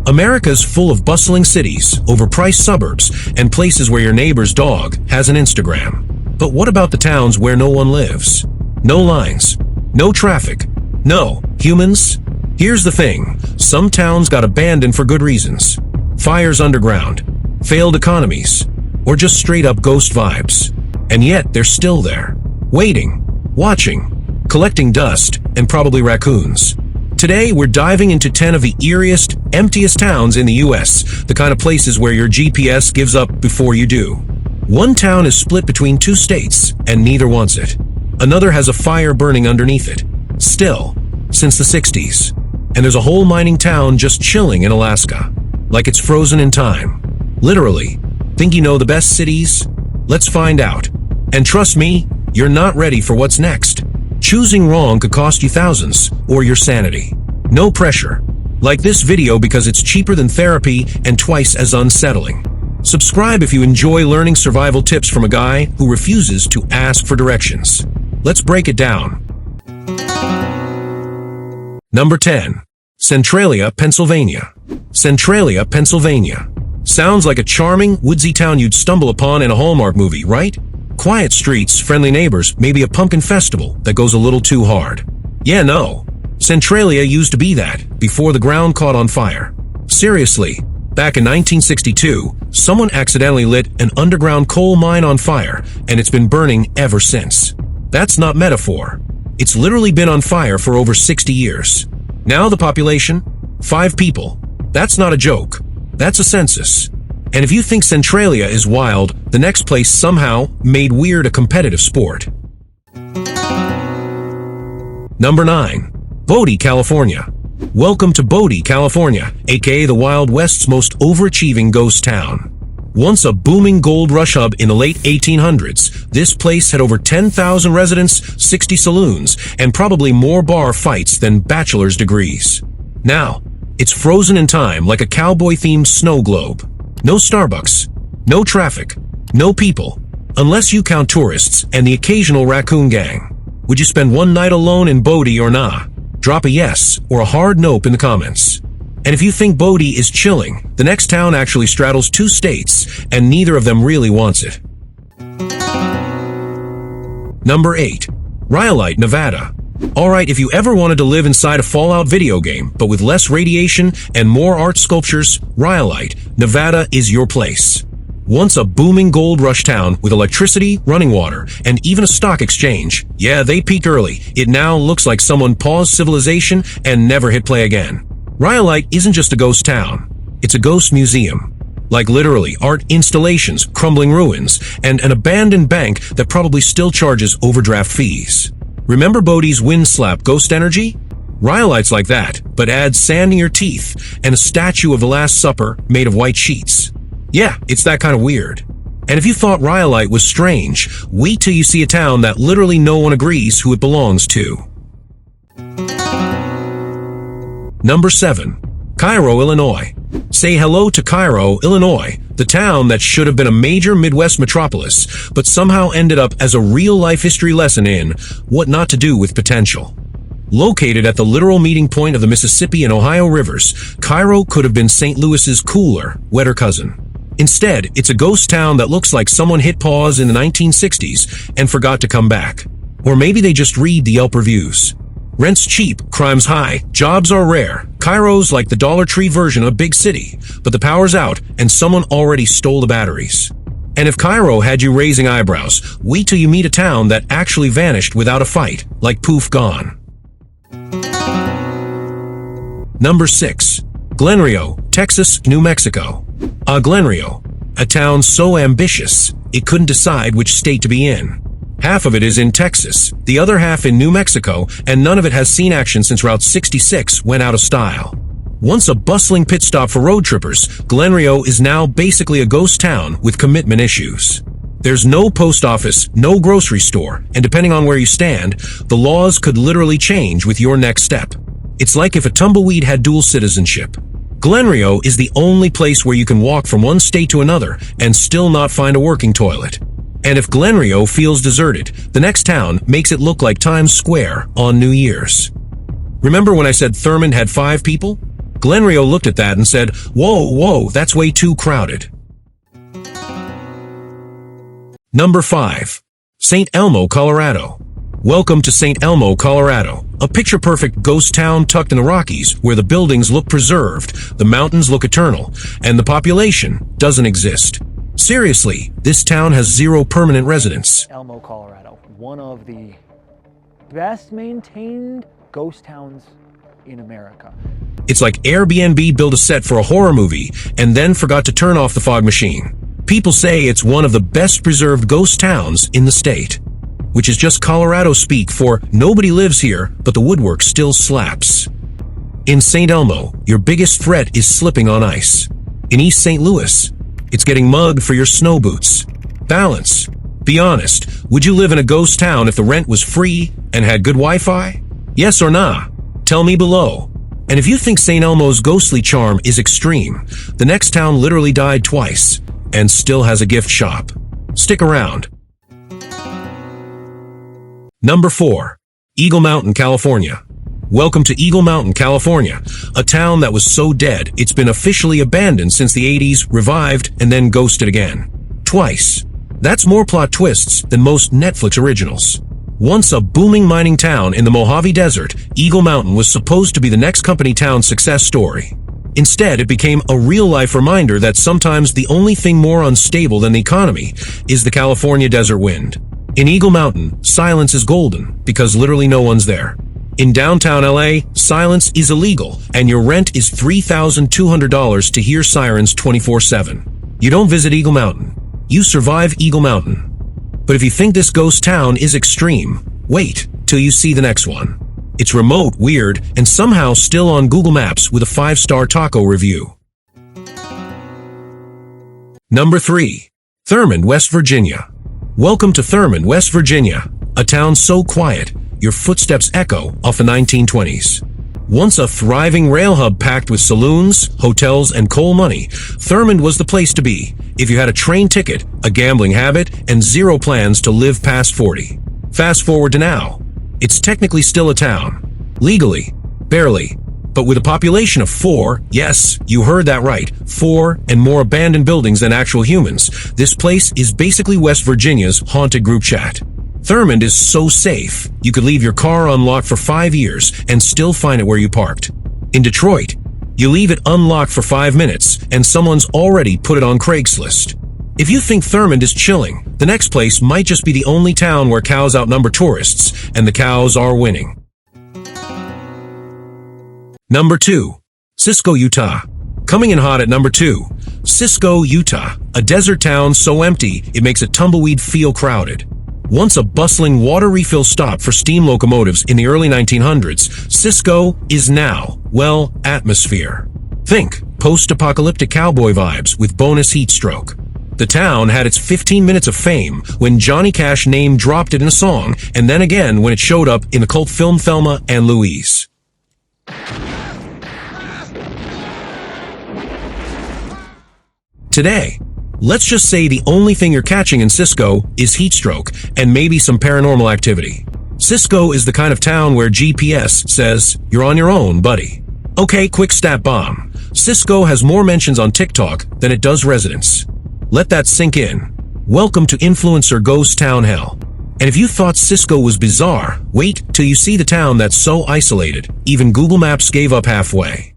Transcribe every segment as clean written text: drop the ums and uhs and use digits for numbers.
America's full of bustling cities, overpriced suburbs, and places where your neighbor's dog has an Instagram. But what about the towns where no one lives? No lines, no traffic, no humans? Here's the thing, some towns got abandoned for good reasons. Fires underground, failed economies, or just straight up ghost vibes. And yet they're still there, waiting, watching, collecting dust, and probably raccoons. Today, we're diving into 10 of the eeriest, emptiest towns in the US, the kind of places where your GPS gives up before you do. One town is split between two states, and neither wants it. Another has a fire burning underneath it, still, since the 60s. And there's a whole mining town just chilling in Alaska, like it's frozen in time. Literally. Think you know the best cities? Let's find out. And trust me, you're not ready for what's next. Choosing wrong could cost you thousands, or your sanity. No pressure. Like this video because it's cheaper than therapy and twice as unsettling. Subscribe if you enjoy learning survival tips from a guy who refuses to ask for directions. Let's break it down. Number 10. Centralia, Pennsylvania. Centralia, Pennsylvania. Sounds like a charming, woodsy town you'd stumble upon in a Hallmark movie, right? Quiet streets, friendly neighbors, maybe a pumpkin festival that goes a little too hard. Yeah, no. Centralia used to be that, before the ground caught on fire. Seriously, back in 1962, someone accidentally lit an underground coal mine on fire, and it's been burning ever since. That's not metaphor. It's literally been on fire for over 60 years. Now the population? 5 people. That's not a joke. That's a census. And if you think Centralia is wild, the next place somehow made weird a competitive sport. Number 9. Bodie, California. Welcome to Bodie, California, aka the Wild West's most overachieving ghost town. Once a booming gold rush hub in the late 1800s, this place had over 10,000 residents, 60 saloons, and probably more bar fights than bachelor's degrees. Now, it's frozen in time like a cowboy-themed snow globe. No Starbucks, no traffic, no people, unless you count tourists and the occasional raccoon gang. Would you spend one night alone in Bodie or nah? Drop a yes or a hard nope in the comments. And if you think Bodie is chilling, the next town actually straddles 2 states, and neither of them really wants it. Number 8. Rhyolite, Nevada. Alright, if you ever wanted to live inside a Fallout video game, but with less radiation and more art sculptures, Rhyolite, Nevada is your place. Once a booming gold rush town with electricity, running water, and even a stock exchange. Yeah, they peaked early. It now looks like someone paused civilization and never hit play again. Rhyolite isn't just a ghost town. It's a ghost museum. Like literally, art installations, crumbling ruins, and an abandoned bank that probably still charges overdraft fees. Remember Bodie's wind-slap ghost energy? Rhyolite's like that, but adds sand in your teeth and a statue of the Last Supper made of white sheets. Yeah, it's that kind of weird. And if you thought Rhyolite was strange, wait till you see a town that literally no one agrees who it belongs to. Number 7. Cairo, Illinois. Say hello to Cairo, Illinois, the town that should have been a major Midwest metropolis, but somehow ended up as a real-life history lesson in what not to do with potential. Located at the literal meeting point of the Mississippi and Ohio rivers, Cairo could have been St. Louis's cooler, wetter cousin. Instead, it's a ghost town that looks like someone hit pause in the 1960s and forgot to come back. Or maybe they just read the Yelp reviews. Rent's cheap, crime's high, jobs are rare. Cairo's like the Dollar Tree version of a big city, but the power's out and someone already stole the batteries. And if Cairo had you raising eyebrows, wait till you meet a town that actually vanished without a fight, like poof gone. Number 6. Glenrio, Texas, New Mexico. Glenrio, a town so ambitious, it couldn't decide which state to be in. Half of it is in Texas, the other half in New Mexico, and none of it has seen action since Route 66 went out of style. Once a bustling pit stop for road trippers, Glenrio is now basically a ghost town with commitment issues. There's no post office, no grocery store, and depending on where you stand, the laws could literally change with your next step. It's like if a tumbleweed had dual citizenship. Glenrio is the only place where you can walk from one state to another and still not find a working toilet. And if Glenrio feels deserted, the next town makes it look like Times Square on New Year's. Remember when I said Thurmond had 5 people? Glenrio looked at that and said, whoa, that's way too crowded. Number 5. St. Elmo, Colorado. Welcome to St. Elmo, Colorado, a picture-perfect ghost town tucked in the Rockies where the buildings look preserved, the mountains look eternal, and the population doesn't exist. Seriously, this town has 0 permanent residents. Elmo, Colorado, one of the best maintained ghost towns in America. It's like Airbnb built a set for a horror movie and then forgot to turn off the fog machine. People say it's one of the best preserved ghost towns in the state, which is just Colorado speak for nobody lives here, but the woodwork still slaps. In St. Elmo, your biggest threat is slipping on ice. In East St. Louis, it's getting mugged for your snow boots. Balance. Be honest, would you live in a ghost town if the rent was free and had good Wi-Fi? Yes or nah? Tell me below. And if you think St. Elmo's ghostly charm is extreme, the next town literally died twice and still has a gift shop. Stick around. Number 4. Eagle Mountain, California. Welcome to Eagle Mountain, California, a town that was so dead it's been officially abandoned since the 80s, revived, and then ghosted again. Twice. That's more plot twists than most Netflix originals. Once a booming mining town in the Mojave Desert, Eagle Mountain was supposed to be the next company town's success story. Instead, it became a real-life reminder that sometimes the only thing more unstable than the economy is the California desert wind. In Eagle Mountain, silence is golden because literally no one's there. In downtown LA, silence is illegal and your rent is $3,200 to hear sirens 24/7. You don't visit Eagle Mountain. You survive Eagle Mountain. But if you think this ghost town is extreme, wait till you see the next one. It's remote, weird, and somehow still on Google Maps with a 5-star taco review. Number 3. Thurmond, West Virginia. Welcome to Thurmond, West Virginia, a town so quiet, your footsteps echo off the 1920s. Once a thriving rail hub packed with saloons, hotels, and coal money, Thurmond was the place to be if you had a train ticket, a gambling habit, and 0 plans to live past 40. Fast forward to now. It's technically still a town. Legally. Barely. But with a population of 4, yes, you heard that right, 4 and more abandoned buildings than actual humans, this place is basically West Virginia's haunted group chat. Thurmond is so safe, you could leave your car unlocked for 5 years and still find it where you parked. In Detroit, you leave it unlocked for 5 minutes and someone's already put it on Craigslist. If you think Thurmond is chilling, the next place might just be the only town where cows outnumber tourists, and the cows are winning. Number 2. Cisco, Utah. Coming in hot at number 2. Cisco, Utah, a desert town so empty it makes a tumbleweed feel crowded. Once a bustling water refill stop for steam locomotives in the early 1900s, Cisco is now, well, atmosphere. Think post-apocalyptic cowboy vibes with bonus heat stroke. The town had its 15 minutes of fame when Johnny Cash name-dropped it in a song, and then again when it showed up in the cult film Thelma and Louise. Today, let's just say the only thing you're catching in Cisco is heat stroke and maybe some paranormal activity. Cisco is the kind of town where GPS says, you're on your own, buddy. Okay, quick stat bomb. Cisco has more mentions on TikTok than it does residents. Let that sink in. Welcome to influencer ghost town hell. And if you thought Cisco was bizarre, wait till you see the town that's so isolated, even Google Maps gave up halfway.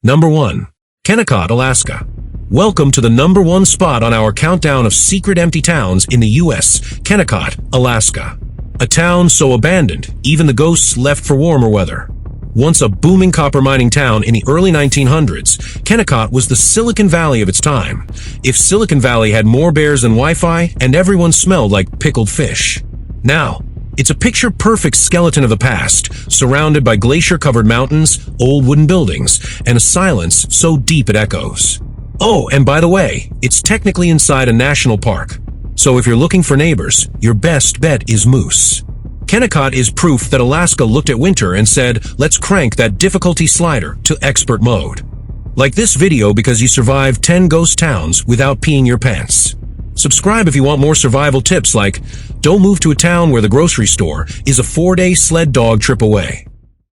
Number 1. Kennecott, Alaska. Welcome to the number 1 spot on our countdown of secret empty towns in the U.S., Kennecott, Alaska. A town so abandoned, even the ghosts left for warmer weather. Once a booming copper mining town in the early 1900s, Kennecott was the Silicon Valley of its time. If Silicon Valley had more bears than Wi-Fi and everyone smelled like pickled fish. Now, it's a picture-perfect skeleton of the past, surrounded by glacier-covered mountains, old wooden buildings, and a silence so deep it echoes. Oh, and by the way, it's technically inside a national park. So if you're looking for neighbors, your best bet is moose. Kennecott is proof that Alaska looked at winter and said, let's crank that difficulty slider to expert mode. Like this video because you survived 10 ghost towns without peeing your pants. Subscribe if you want more survival tips like, don't move to a town where the grocery store is a 4-day sled dog trip away.